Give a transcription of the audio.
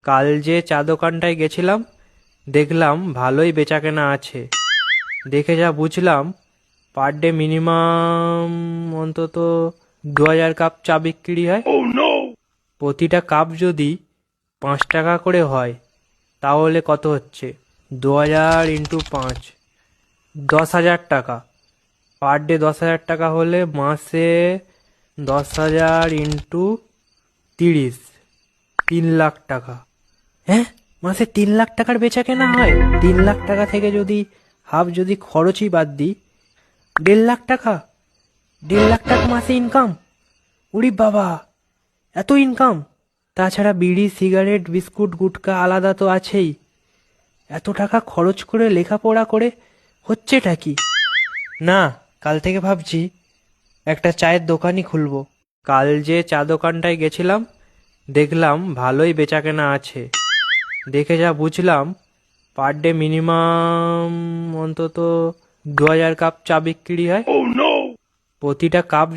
কাল যে চা দোকানটায় গেছিলাম, দেখলাম ভালোই বেচাকেনা আছে। দেখে যা বুঝলাম, পার ডে মিনিমাম অন্তত 2000 কাপ চা বিক্রি হয়। প্রতিটা কাপ যদি 5 টাকা করে হয়, তাহলে কত হচ্ছে? 2000 × 5, 10,000 টাকা। পার ডে 10,000 টাকা হলে মাসে 10,000 × 30, 3 লাখ টাকা। হ্যাঁ, মাসে 3 লাখ টাকার বেচা কেনা হয়। 3 লাখ টাকা থেকে যদি হাফ যদি খরচই বাদ দিই, 1.5 লাখ টাকা। 1.5 লাখ টাকা মাসে ইনকাম। উরি বাবা, এত ইনকাম! তাছাড়া বিড়ি, সিগারেট, বিস্কুট, গুটকা আলাদা তো আছেই। এত টাকা খরচ করে লেখাপড়া করে হচ্ছেটা কি? না, কাল থেকে ভাবছি একটা চায়ের দোকানই খুলবো। কাল যে চা দোকানটায় গেছিলাম, দেখলাম ভালোই বেচাকেনা আছে। দেখে যা বুঝলাম, পার ডে মিনিমাম অন্তত 2000 কাপ চা বিক্রি হয়। প্রতিটা কাপ